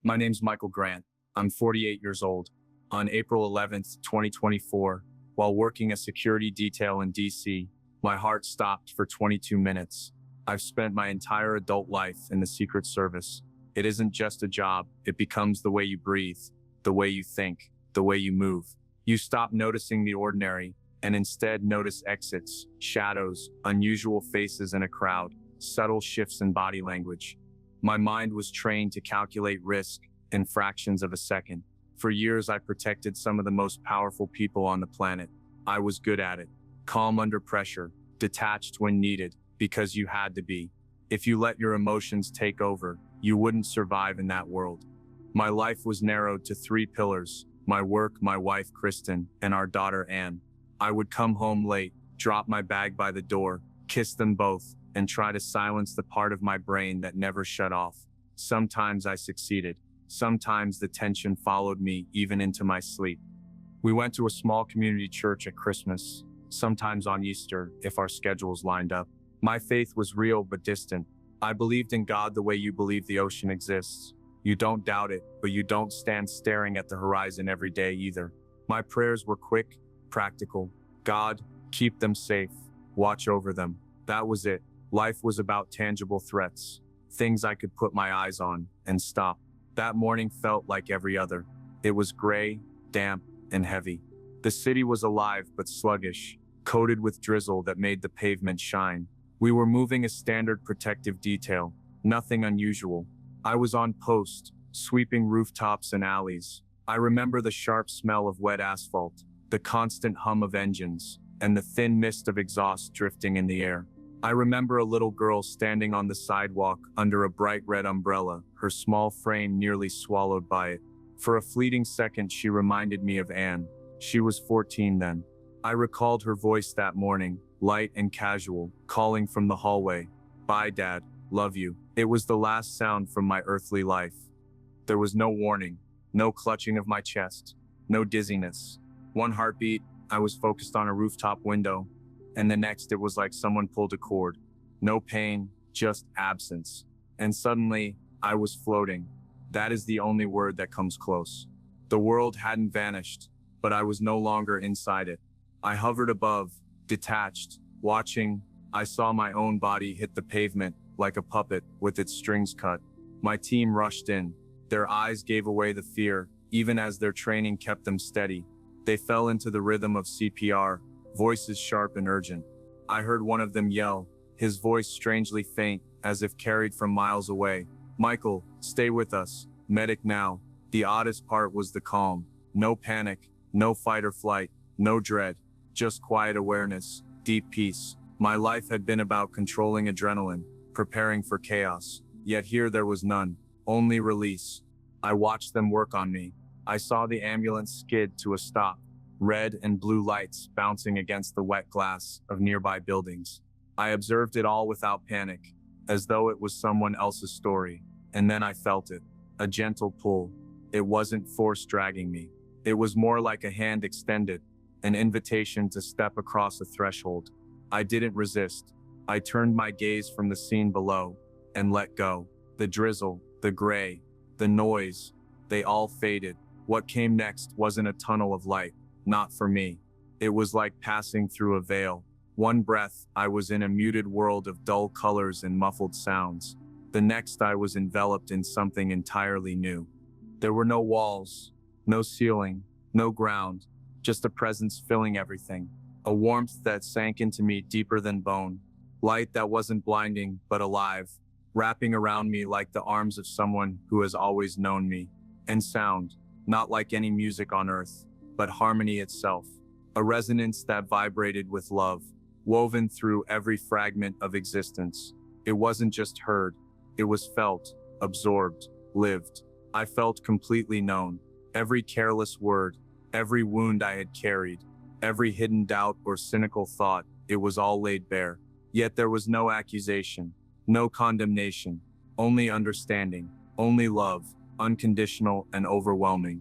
My name's Michael Grant. I'm 48 years old. On April 11th, 2024, while working a security detail in DC, my heart stopped for 22 minutes. I've spent my entire adult life in the Secret Service. It isn't just a job, it becomes the way you breathe, the way you think, the way you move. You stop noticing the ordinary and instead notice exits, shadows, unusual faces in a crowd, subtle shifts in body language. My mind was trained to calculate risk in fractions of a second. For years, I protected some of the most powerful people on the planet. I was good at it. Calm under pressure, detached when needed, because you had to be. If you let your emotions take over, you wouldn't survive in that world. My life was narrowed to 3 pillars: my work, my wife, Kristen, and our daughter, Anne. I would come home late, drop my bag by the door, kiss them both, and try to silence the part of my brain that never shut off. Sometimes I succeeded. Sometimes the tension followed me even into my sleep. We went to a small community church at Christmas, sometimes on Easter if our schedules lined up. My faith was real but distant. I believed in God the way you believe the ocean exists. You don't doubt it, but you don't stand staring at the horizon every day either. My prayers were quick, practical. God, keep them safe. Watch over them. That was it. Life was about tangible threats, things I could put my eyes on and stop. That morning felt like every other. It was gray, damp, and heavy. The city was alive but sluggish, coated with drizzle that made the pavement shine. We were moving a standard protective detail, nothing unusual. I was on post, sweeping rooftops and alleys. I remember the sharp smell of wet asphalt, the constant hum of engines, and the thin mist of exhaust drifting in the air. I remember a little girl standing on the sidewalk under a bright red umbrella, her small frame nearly swallowed by it. For a fleeting second, she reminded me of Anne. She was 14 then. I recalled her voice that morning, light and casual, calling from the hallway. "Bye, Dad. Love you." It was the last sound from my earthly life. There was no warning, no clutching of my chest, no dizziness. One heartbeat, I was focused on a rooftop window, and the next it was like someone pulled a cord. No pain, just absence. And suddenly, I was floating. That is the only word that comes close. The world hadn't vanished, but I was no longer inside it. I hovered above, detached, watching. I saw my own body hit the pavement like a puppet with its strings cut. My team rushed in. Their eyes gave away the fear, even as their training kept them steady. They fell into the rhythm of CPR, voices sharp and urgent. I heard one of them yell, his voice strangely faint, as if carried from miles away. "Michael, stay with us. Medic now." The oddest part was the calm. No panic, no fight or flight, no dread. Just quiet awareness, deep peace. My life had been about controlling adrenaline, preparing for chaos. Yet here there was none, only release. I watched them work on me. I saw the ambulance skid to a stop, red and blue lights bouncing against the wet glass of nearby buildings. I observed it all without panic, as though it was someone else's story. And then I felt it, a gentle pull. It wasn't force dragging me. It was more like a hand extended, an invitation to step across a threshold. I didn't resist. I turned my gaze from the scene below and let go. The drizzle, the gray, the noise, they all faded. What came next wasn't a tunnel of light, not for me. It was like passing through a veil. One breath, I was in a muted world of dull colors and muffled sounds. The next, I was enveloped in something entirely new. There were no walls, no ceiling, no ground, just a presence filling everything. A warmth that sank into me deeper than bone. Light that wasn't blinding, but alive, wrapping around me like the arms of someone who has always known me. And sound, not like any music on earth, but harmony itself. A resonance that vibrated with love, woven through every fragment of existence. It wasn't just heard, it was felt, absorbed, lived. I felt completely known. Every careless word, every wound I had carried, every hidden doubt or cynical thought, it was all laid bare. Yet there was no accusation, no condemnation, only understanding, only love, unconditional and overwhelming.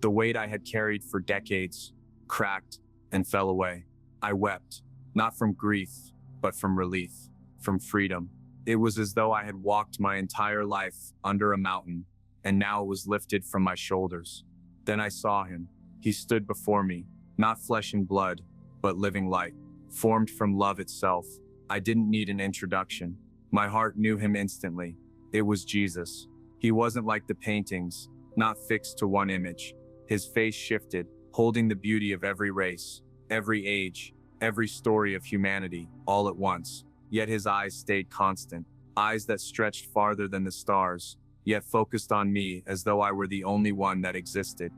The weight I had carried for decades cracked and fell away. I wept, not from grief, but from relief, from freedom. It was as though I had walked my entire life under a mountain, and now it was lifted from my shoulders. Then I saw him. He stood before me, not flesh and blood, but living light, formed from love itself. I didn't need an introduction. My heart knew him instantly. It was Jesus. He wasn't like the paintings, not fixed to one image. His face shifted, holding the beauty of every race, every age, every story of humanity, all at once. Yet his eyes stayed constant, eyes that stretched farther than the stars, yet focused on me as though I were the only one that existed.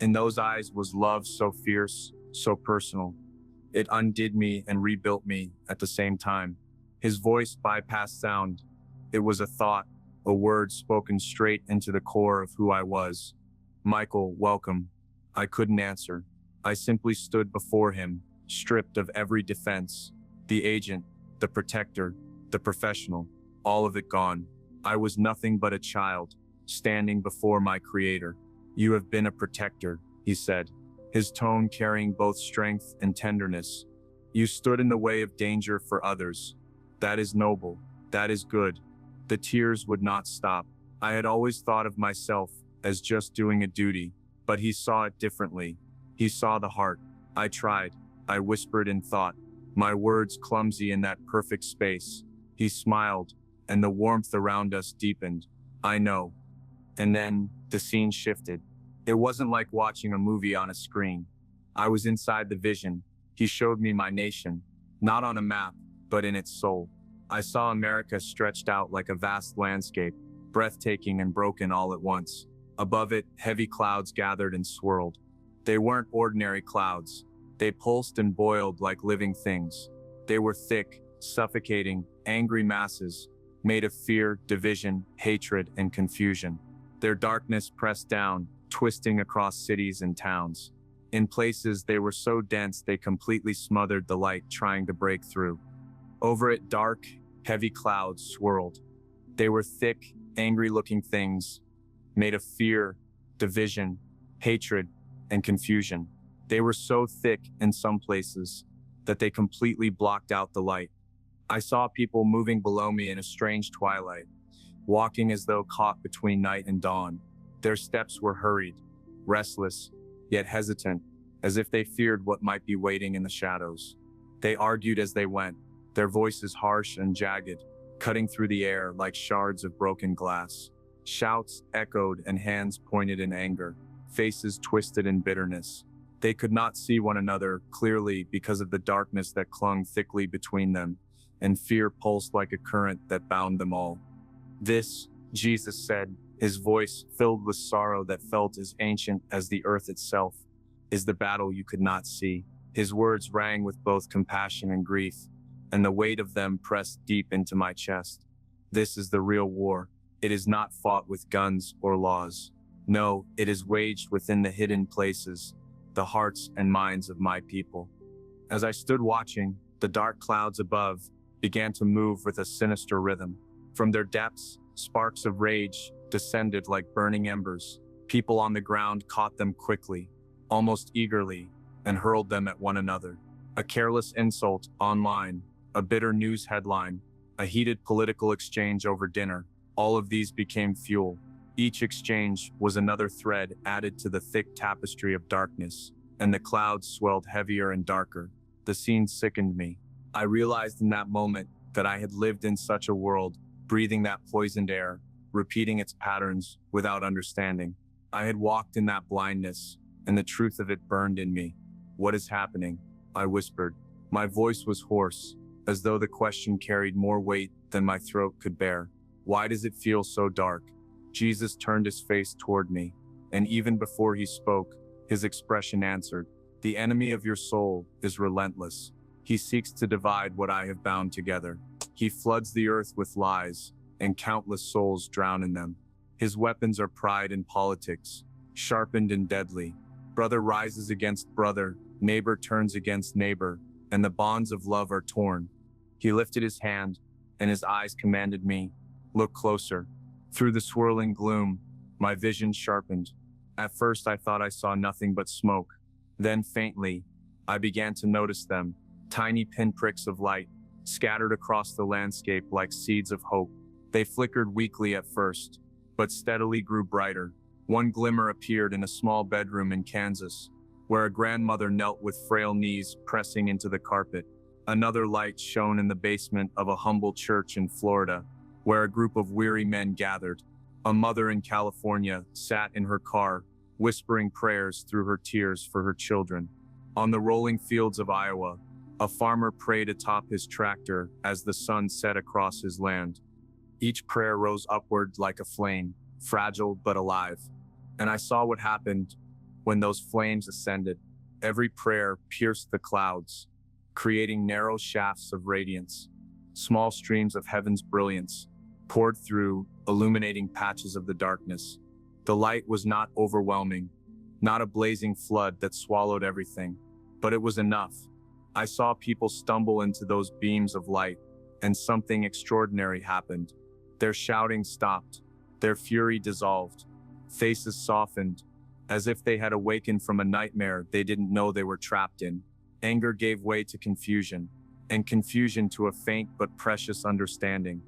In those eyes was love so fierce, so personal. It undid me and rebuilt me at the same time. His voice bypassed sound. It was a thought, a word spoken straight into the core of who I was. Michael, welcome. I couldn't answer. I simply stood before him, stripped of every defense. The agent, the protector, the professional, all of it gone. I was nothing but a child, standing before my creator. You have been a protector, he said, his tone carrying both strength and tenderness. You stood in the way of danger for others. That is noble. That is good. The tears would not stop. I had always thought of myself as just doing a duty, but he saw it differently. He saw the heart. I tried. I whispered in thought, my words clumsy in that perfect space. He smiled, and the warmth around us deepened. I know. And then the scene shifted. It wasn't like watching a movie on a screen. I was inside the vision. He showed me my nation, not on a map, but in its soul. I saw America stretched out like a vast landscape, breathtaking and broken all at once. Above it, heavy clouds gathered and swirled. They weren't ordinary clouds. They pulsed and boiled like living things. They were thick, suffocating, angry masses, made of fear, division, hatred, and confusion. Their darkness pressed down, twisting across cities and towns. In places, they were so dense they completely smothered the light trying to break through. Over it, dark, heavy clouds swirled. They were thick, angry-looking things, made of fear, division, hatred, and confusion. They were so thick in some places that they completely blocked out the light. I saw people moving below me in a strange twilight, walking as though caught between night and dawn. Their steps were hurried, restless, yet hesitant, as if they feared what might be waiting in the shadows. They argued as they went, their voices harsh and jagged, cutting through the air like shards of broken glass. Shouts echoed and hands pointed in anger, faces twisted in bitterness. They could not see one another clearly because of the darkness that clung thickly between them, and fear pulsed like a current that bound them all. This, Jesus said, his voice filled with sorrow that felt as ancient as the earth itself, is the battle you could not see. His words rang with both compassion and grief, and the weight of them pressed deep into my chest. This is the real war. It is not fought with guns or laws. No, it is waged within the hidden places, the hearts and minds of my people. As I stood watching, the dark clouds above began to move with a sinister rhythm. From their depths, sparks of rage descended like burning embers. People on the ground caught them quickly, almost eagerly, and hurled them at one another. A careless insult online, a bitter news headline, a heated political exchange over dinner, all of these became fuel. Each exchange was another thread added to the thick tapestry of darkness, and the clouds swelled heavier and darker. The scene sickened me. I realized in that moment that I had lived in such a world, breathing that poisoned air, repeating its patterns without understanding. I had walked in that blindness, and the truth of it burned in me. What is happening? I whispered. My voice was hoarse, as though the question carried more weight than my throat could bear. Why does it feel so dark? Jesus turned his face toward me, and even before he spoke, his expression answered, the enemy of your soul is relentless. He seeks to divide what I have bound together. He floods the earth with lies, and countless souls drown in them. His weapons are pride and politics, sharpened and deadly. Brother rises against brother, neighbor turns against neighbor, and the bonds of love are torn. He lifted his hand, and his eyes commanded me, look closer. Through the swirling gloom, my vision sharpened. At first I thought I saw nothing but smoke. Then faintly, I began to notice them, tiny pinpricks of light, scattered across the landscape like seeds of hope. They flickered weakly at first, but steadily grew brighter. One glimmer appeared in a small bedroom in Kansas, where a grandmother knelt with frail knees pressing into the carpet. Another light shone in the basement of a humble church in Florida, where a group of weary men gathered. A mother in California sat in her car, whispering prayers through her tears for her children. On the rolling fields of Iowa, a farmer prayed atop his tractor as the sun set across his land. Each prayer rose upward like a flame, fragile but alive. And I saw what happened when those flames ascended. Every prayer pierced the clouds, creating narrow shafts of radiance. Small streams of heaven's brilliance poured through, illuminating patches of the darkness. The light was not overwhelming, not a blazing flood that swallowed everything, but it was enough. I saw people stumble into those beams of light, and something extraordinary happened. Their shouting stopped, their fury dissolved, faces softened, as if they had awakened from a nightmare they didn't know they were trapped in. Anger gave way to confusion, and confusion to a faint but precious understanding.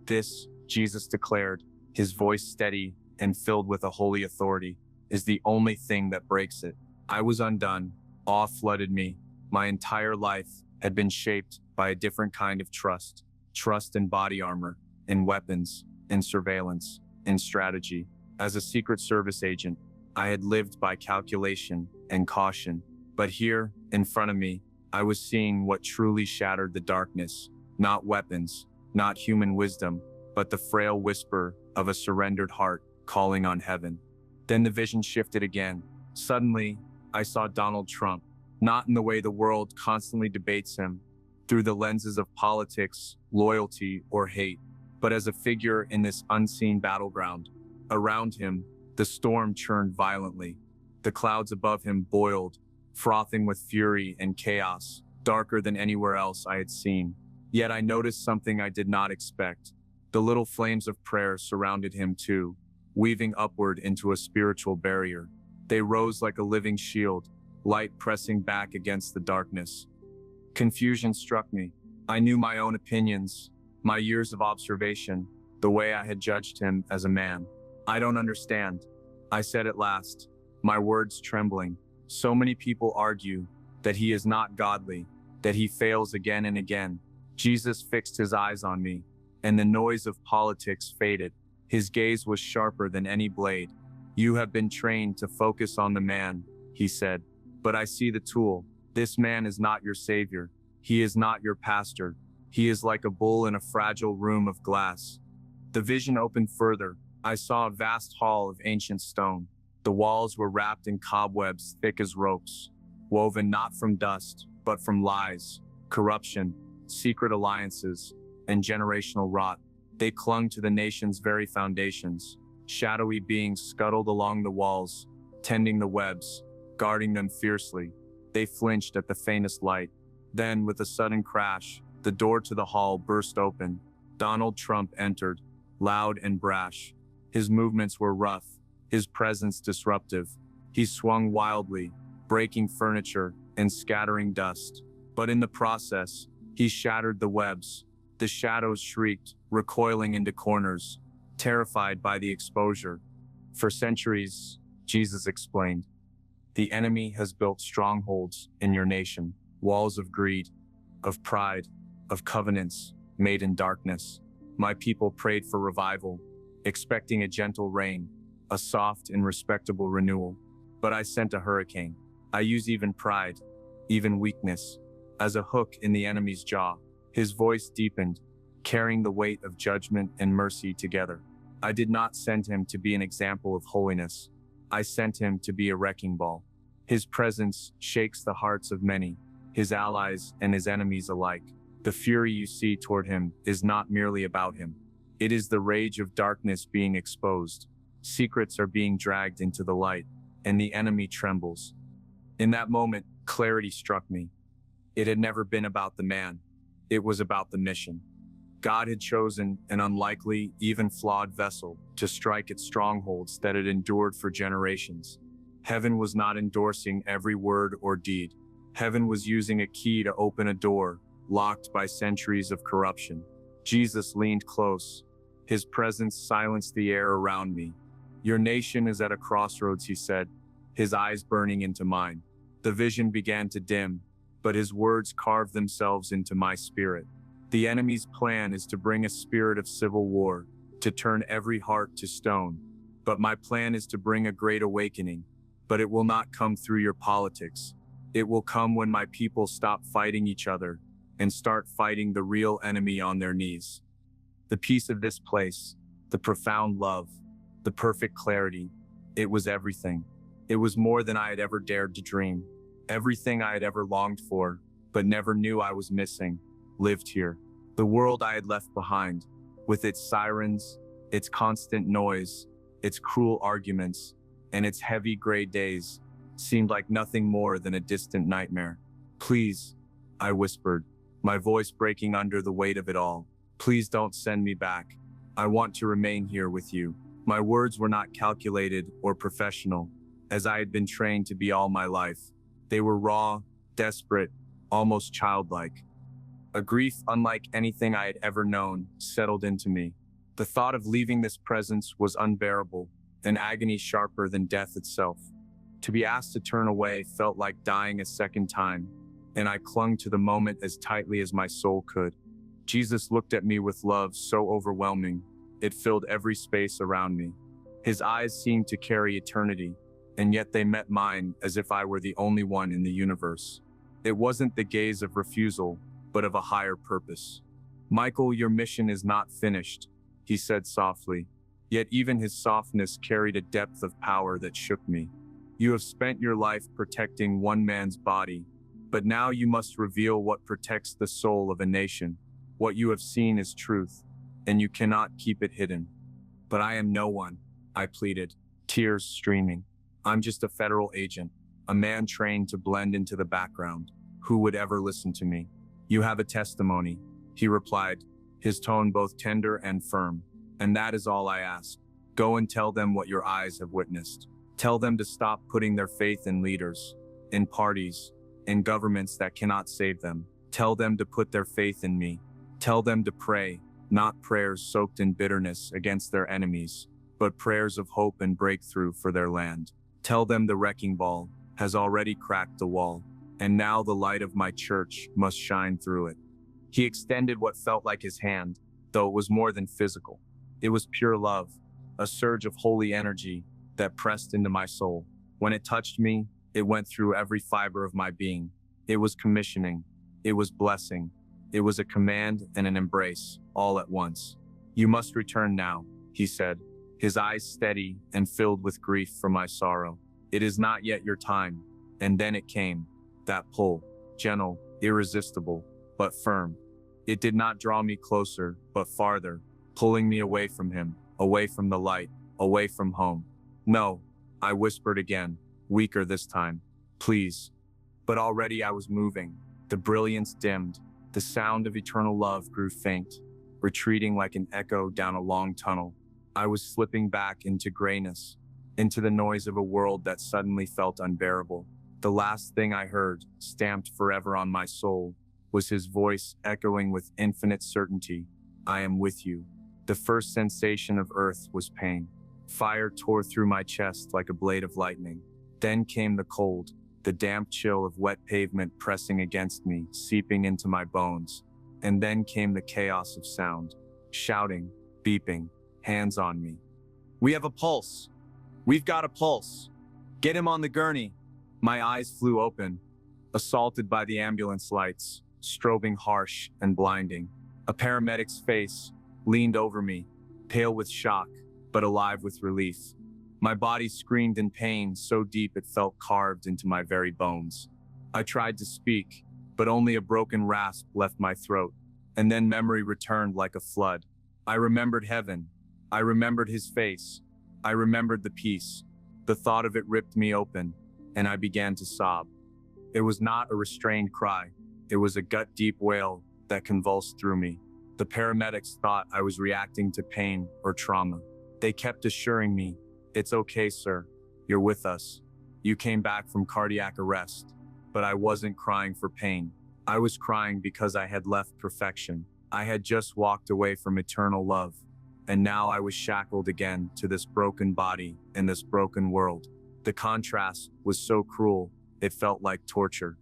This, Jesus declared, his voice steady and filled with a holy authority, is the only thing that breaks it. I was undone. Awe flooded me. My entire life had been shaped by a different kind of trust. Trust in body armor, in weapons, in surveillance, in strategy. As a Secret Service agent, I had lived by calculation and caution. But here, in front of me, I was seeing what truly shattered the darkness. Not weapons, not human wisdom, but the frail whisper of a surrendered heart calling on heaven. Then the vision shifted again. Suddenly, I saw Donald Trump, not in the way the world constantly debates him, through the lenses of politics, loyalty, or hate, but as a figure in this unseen battleground. Around him, the storm churned violently. The clouds above him boiled, frothing with fury and chaos, darker than anywhere else I had seen. Yet I noticed something I did not expect. The little flames of prayer surrounded him too, weaving upward into a spiritual barrier. They rose like a living shield, light pressing back against the darkness. Confusion struck me. I knew my own opinions, my years of observation, the way I had judged him as a man. I don't understand, I said at last, my words trembling. So many people argue that he is not godly, that he fails again and again. Jesus fixed his eyes on me, and the noise of politics faded. His gaze was sharper than any blade. You have been trained to focus on the man, he said, but I see the tool. This man is not your savior. He is not your pastor. He is like a bull in a fragile room of glass. The vision opened further. I saw a vast hall of ancient stone. The walls were wrapped in cobwebs thick as ropes, woven not from dust, but from lies, corruption, secret alliances, and generational rot. They clung to the nation's very foundations. Shadowy beings scuttled along the walls, tending the webs, guarding them fiercely. They flinched at the faintest light. Then, with a sudden crash, the door to the hall burst open. Donald Trump entered, loud and brash. His movements were rough, his presence disruptive. He swung wildly, breaking furniture and scattering dust. But in the process, he shattered the webs. The shadows shrieked, recoiling into corners, terrified by the exposure. For centuries, Jesus explained, the enemy has built strongholds in your nation, walls of greed, of pride, of covenants made in darkness. My people prayed for revival, expecting a gentle rain, a soft and respectable renewal. But I sent a hurricane. I use even pride, even weakness, as a hook in the enemy's jaw. His voice deepened, carrying the weight of judgment and mercy together. I did not send him to be an example of holiness. I sent him to be a wrecking ball. His presence shakes the hearts of many, his allies and his enemies alike. The fury you see toward him is not merely about him. It is the rage of darkness being exposed. Secrets are being dragged into the light, and the enemy trembles. In that moment, clarity struck me. It had never been about the man. It was about the mission. God had chosen an unlikely, even flawed vessel to strike at strongholds that had endured for generations. Heaven was not endorsing every word or deed. Heaven was using a key to open a door locked by centuries of corruption. Jesus leaned close, His presence silenced the air around me. "Your nation is at a crossroads," he said, his eyes burning into mine. The vision began to dim, but his words carved themselves into my spirit. "The enemy's plan is to bring a spirit of civil war, to turn every heart to stone. But my plan is to bring a great awakening. But it will not come through your politics. It will come when my people stop fighting each other and start fighting the real enemy on their knees." The peace of this place, the profound love, the perfect clarity, it was everything. It was more than I had ever dared to dream. Everything I had ever longed for, but never knew I was missing, lived here. The world I had left behind, with its sirens, its constant noise, its cruel arguments, and its heavy gray days, seemed like nothing more than a distant nightmare. "Please," I whispered, my voice breaking under the weight of it all. "Please don't send me back. I want to remain here with you." My words were not calculated or professional, as I had been trained to be all my life. They were raw, desperate, almost childlike. A grief unlike anything I had ever known settled into me. The thought of leaving this presence was unbearable, an agony sharper than death itself. To be asked to turn away felt like dying a second time, and I clung to the moment as tightly as my soul could. Jesus looked at me with love so overwhelming, it filled every space around me. His eyes seemed to carry eternity, and yet they met mine as if I were the only one in the universe. It wasn't the gaze of refusal, but of a higher purpose. "Michael, your mission is not finished," he said softly, yet even his softness carried a depth of power that shook me. "You have spent your life protecting one man's body, but now you must reveal what protects the soul of a nation. What you have seen is truth, and you cannot keep it hidden." "But I am no one," I pleaded, tears streaming. "I'm just a federal agent, a man trained to blend into the background. Who would ever listen to me?" "You have a testimony," he replied, his tone both tender and firm. "And that is all I ask. Go and tell them what your eyes have witnessed. Tell them to stop putting their faith in leaders, in parties, in governments that cannot save them. Tell them to put their faith in me. Tell them to pray, not prayers soaked in bitterness against their enemies, but prayers of hope and breakthrough for their land. Tell them the wrecking ball has already cracked the wall, and now the light of my church must shine through it." He extended what felt like his hand, though it was more than physical. It was pure love, a surge of holy energy that pressed into my soul. When it touched me, it went through every fiber of my being. It was commissioning, it was blessing, it was a command and an embrace, all at once. "You must return now," he said, his eyes steady and filled with grief for my sorrow. "It is not yet your time." And then it came, that pull, gentle, irresistible, but firm. It did not draw me closer, but farther, pulling me away from him, away from the light, away from home. "No," I whispered again, weaker this time. "Please." But already I was moving. The brilliance dimmed. The sound of eternal love grew faint, retreating like an echo down a long tunnel. I was slipping back into grayness, into the noise of a world that suddenly felt unbearable. The last thing I heard, stamped forever on my soul, was his voice echoing with infinite certainty, "I am with you." The first sensation of earth was pain. Fire tore through my chest like a blade of lightning. Then came the cold, the damp chill of wet pavement pressing against me, seeping into my bones. And then came the chaos of sound, shouting, beeping, hands on me. "We have a pulse. We've got a pulse. Get him on the gurney." My eyes flew open, assaulted by the ambulance lights, strobing harsh and blinding. A paramedic's face leaned over me, pale with shock, but alive with relief. My body screamed in pain so deep it felt carved into my very bones. I tried to speak, but only a broken rasp left my throat, and then memory returned like a flood. I remembered heaven. I remembered his face. I remembered the peace. The thought of it ripped me open, and I began to sob. It was not a restrained cry. It was a gut-deep wail that convulsed through me. The paramedics thought I was reacting to pain or trauma. They kept assuring me, "It's okay, sir. You're with us. You came back from cardiac arrest." But I wasn't crying for pain. I was crying because I had left perfection. I had just walked away from eternal love. and now I was shackled again to this broken body in this broken world. The contrast was so cruel, it felt like torture.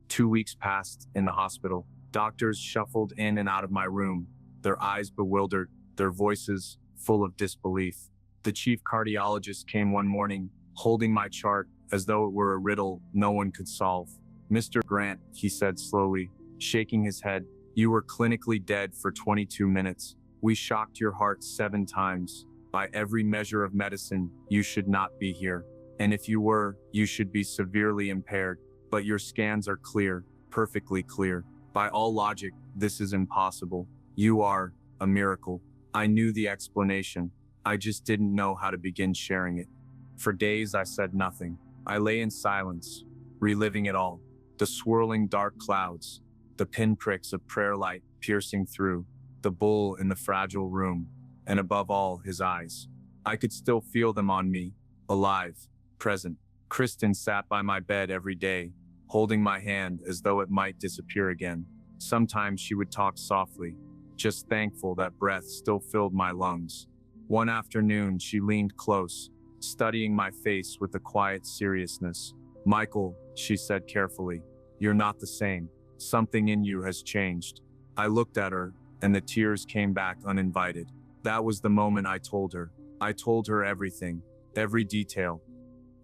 2 weeks passed in the hospital. Doctors shuffled in and out of my room, their eyes bewildered, their voices full of disbelief. The chief cardiologist came one morning, holding my chart as though it were a riddle no one could solve. "Mr. Grant," he said slowly, shaking his head, "you were clinically dead for 22 minutes. We shocked your heart 7 times. By every measure of medicine, you should not be here. And if you were, you should be severely impaired. But your scans are clear, perfectly clear. By all logic, this is impossible. You are a miracle." I knew the explanation. I just didn't know how to begin sharing it. For days, I said nothing. I lay in silence, reliving it all. The swirling dark clouds, the pinpricks of prayer light piercing through, the bull in the fragile room, and above all, his eyes. I could still feel them on me, alive, present. Kristen sat by my bed every day, holding my hand as though it might disappear again. Sometimes she would talk softly, just thankful that breath still filled my lungs. One afternoon, she leaned close, studying my face with a quiet seriousness. "Michael," she said carefully, "you're not the same. Something in you has changed." I looked at her, and the tears came back uninvited. That was the moment I told her. I told her everything, every detail.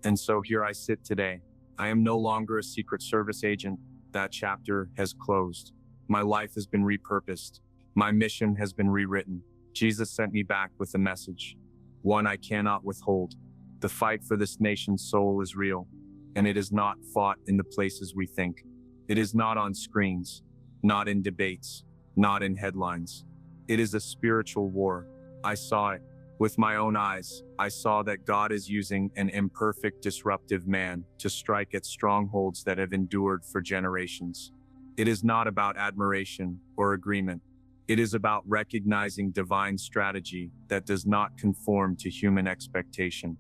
And so here I sit today. I am no longer a Secret Service agent. That chapter has closed. My life has been repurposed. My mission has been rewritten. Jesus sent me back with a message, one I cannot withhold. The fight for this nation's soul is real, and it is not fought in the places we think. It is not on screens, not in debates, not in headlines. It is a spiritual war. I saw it. With my own eyes, I saw that God is using an imperfect, disruptive man to strike at strongholds that have endured for generations. It is not about admiration or agreement. It is about recognizing divine strategy that does not conform to human expectation.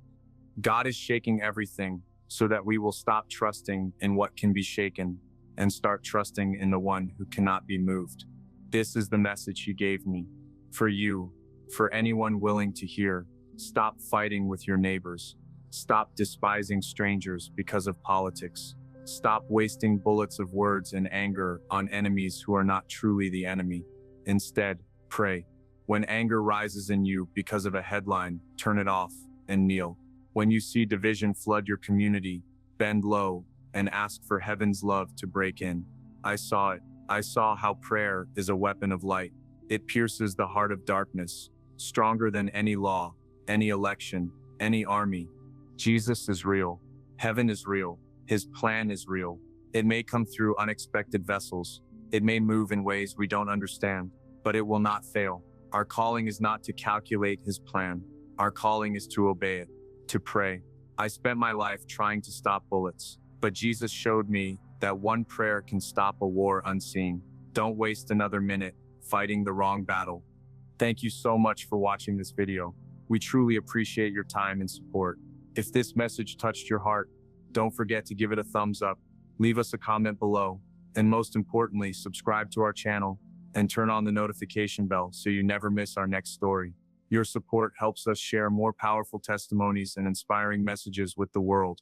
God is shaking everything so that we will stop trusting in what can be shaken and start trusting in the one who cannot be moved. This is the message he gave me. For you, for anyone willing to hear, stop fighting with your neighbors. Stop despising strangers because of politics. Stop wasting bullets of words and anger on enemies who are not truly the enemy. Instead, pray. When anger rises in you because of a headline, turn it off and kneel. When you see division flood your community, bend low and ask for heaven's love to break in. I saw it. I saw how prayer is a weapon of light. It pierces the heart of darkness, stronger than any law, any election, any army. Jesus is real. Heaven is real. His plan is real. It may come through unexpected vessels. It may move in ways we don't understand, but it will not fail. Our calling is not to calculate his plan. Our calling is to obey it, to pray. I spent my life trying to stop bullets, but Jesus showed me that one prayer can stop a war unseen. Don't waste another minute fighting the wrong battle. Thank you so much for watching this video. We truly appreciate your time and support. If this message touched your heart, don't forget to give it a thumbs up, leave us a comment below, and most importantly, subscribe to our channel and turn on the notification bell so you never miss our next story. Your support helps us share more powerful testimonies and inspiring messages with the world.